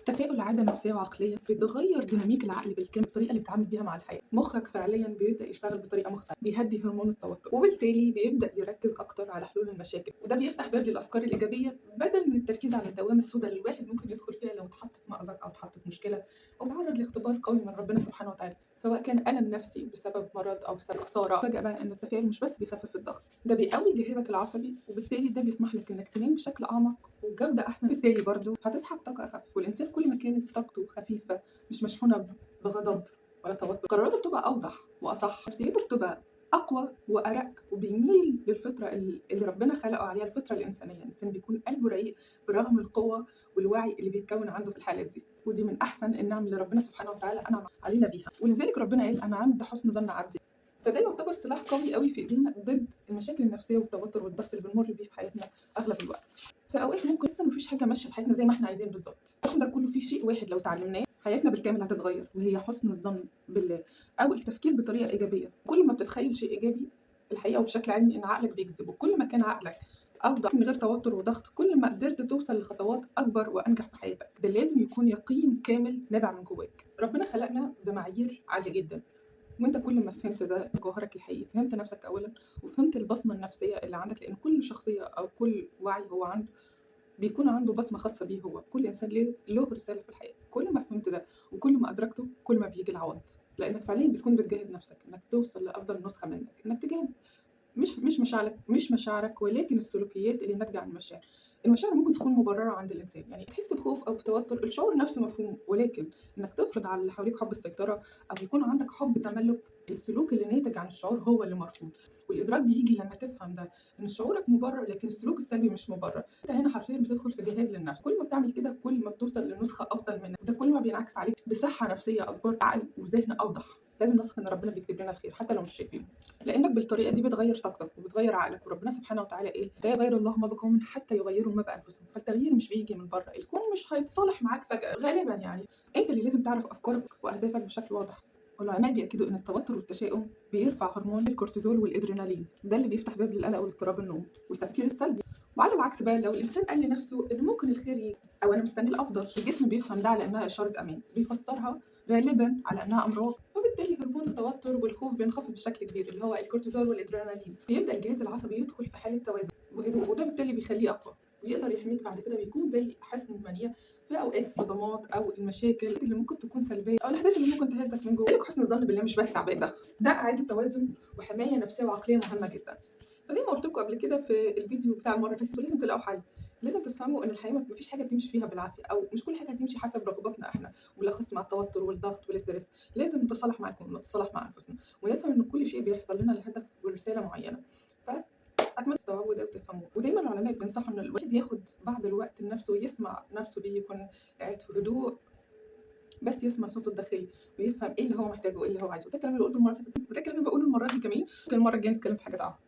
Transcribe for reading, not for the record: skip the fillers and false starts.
التفاؤل عادة نفسية وعقلية بتغير ديناميك العقل بالكامل. الطريقة اللي بتتعامل بيها مع الحياة، مخك فعليا بيبدأ يشتغل بطريقة مختلفة، بيهدي هرمون التوتر وبالتالي بيبدأ يركز أكتر على حلول المشاكل، وده بيفتح باب للأفكار الإيجابية بدل من التركيز على الدوامة السوداء اللي الواحد ممكن يدخل فيها لو اتحط في مأزق أو اتحط في مشكلة أو تعرض لاختبار قوي من ربنا سبحانه وتعالى، سواء كان ألم نفسي بسبب مرض أو بسبب خسارة. فجأة بقى إن التفاؤل مش بس بيخفف الضغط، ده بيقوي جهازك العصبي وبالتالي ده بيسمح لك إنك تنام بشكل أعمق وبجودة أحسن. بالتالي برضه هتصحى بطاقة أخف، والإنسان كل ما كانت طاقته خفيفة مش مشحونة بغضب ولا توتر، قراراته بتبقى أوضح وأصح، نفسيته بتبقى أقوى وأرق وبيميل للفطرة اللي ربنا خلقه عليها، الفطرة الإنسانية. الإنسان بيكون قلبه رقيق برغم القوة والوعي اللي بيتكون عنده في الحالات دي، ودي من أحسن النعم اللي ربنا سبحانه وتعالى أنعم علينا بيها، ولذلك ربنا قال أنا عند حسن ظن عبدي. فده يعتبر سلاح قوي قوي في ايدينا ضد المشاكل النفسيه والتوتر والضغط اللي بنمر بيه في حياتنا اغلب الوقت. في اوقات ممكن لسه مفيش حاجه ماشيه في حياتنا زي ما احنا عايزين بالظبط، رغم ده كله في شيء واحد لو اتعلمناه حياتنا بالكامل هتتغير، وهي حسن الظن بالله او التفكير بطريقه ايجابيه. كل ما بتتخيل شيء ايجابي، الحقيقه وبشكل علمي ان عقلك بيجذبه، كل ما كان عقلك اوضح من غير توتر وضغط كل ما قدرت توصل لخطوات اكبر وانجح في حياتك. ده لازم يكون يقين كامل نابع من جواك. ربنا خلقنا بمعايير عاليه جدا، وانت كل ما فهمت ده جوهرك الحقيقي، فهمت نفسك اولا وفهمت البصمه النفسيه اللي عندك، لان كل شخصيه او كل وعي هو عنده بيكون عنده بصمه خاصه بيه هو. كل انسان له رساله في الحياه. كل ما فهمت ده وكل ما ادركته كل ما بيجي العوض، لانك فعليا بتكون بتجاهد نفسك انك توصل لافضل نسخه منك، انك تجاهد مش مشاعرك ولكن السلوكيات اللي ناتجه عن المشاعر. المشاعر ممكن تكون مبرره عند الانسان، يعني تحس بخوف او بتوتر، الشعور نفسه مفهوم، ولكن انك تفرض على اللي حواليك حب السيطره او يكون عندك حب تملك، السلوك اللي ناتج عن الشعور هو اللي مرفوض. والادراك بيجي لما تفهم ده، ان شعورك مبرر لكن السلوك السلبي مش مبرر. انت هنا حرفيا بتدخل في جهاد للنفس، كل ما بتعمل كده كل ما بتوصل لنسخه افضل منك، ده كل ما بينعكس عليك بصحه نفسيه اكبر، عقل وذهن اوضح. لازم نثق ان ربنا بيكتب لنا الخير حتى لو مش شايفينه، لانك بالطريقه دي بتغير طاقتك وبتغير عقلك. وربنا سبحانه وتعالى قال لا يغير الله ما بقوم حتى يغيروا ما بانفسهم. فالتغيير مش بيجي من بره، الكون مش هيتصالح معاك فجاه غالبا، يعني انت اللي لازم تعرف افكارك واهدافك بشكل واضح. والعلماء بيأكدوا ان التوتر والتشاؤم بيرفع هرمون الكورتيزول والادرينالين، ده اللي بيفتح باب للقلق والاضطراب النوم والتفكير السلبي. وعلى العكس بقى، لو الانسان قال لنفسه ان ممكن الخير يجي او انا مستني الافضل، الجسم بيفهم ده على انها اشاره امان، بيفسرها غالبا على انها امراض، وبالتالي هرمون التوتر والخوف بينخفض بشكل كبير اللي هو الكورتيزول والادرينالين. بيبدا الجهاز العصبي يدخل في حاله توازن وهدوء، وده بالتالي بيخليه اقوى ويقدر يحميك بعد كده. بيكون زي حصن المنيع في اوقات الصدمات او المشاكل اللي ممكن تكون سلبيه او الاحداث اللي ممكن تهزك من جوه. لك حسن الظن بالله مش بس عباده، ده اعاده توازن وحمايه نفسيه وعقليه مهمه جدا. فزي ما قلت لكم قبل كده في الفيديو بتاع المره اللي فاتت، لازم تلاقوا حل. لازم تفهموا ان الحياه مفيش حاجه بتمشي فيها بالعافيه، او مش كل حاجه هتمشي حسب رغباتنا احنا، وبالاخص مع التوتر والضغط والاسترس. لازم نتصالح مع الكون ونتصالح مع انفسنا ونفهم ان كل شيء بيحصل لنا لهدف ورساله معينه. فأتمنى تستوعبوا ده وتفهموه. ودايما العلماء بينصحوا ان الواحد ياخد بعض الوقت لنفسه ويسمع نفسه بيه، يكون قاعد في هدوء بس يسمع صوته الداخلي ويفهم ايه اللي هو محتاجه وايه اللي هو عايزه. ده الكلام اللي قلته المره اللي فاتت، وده الكلام اللي بقوله المره دي كمان. ممكن المره الجايه نتكلم في حاجات اعمق.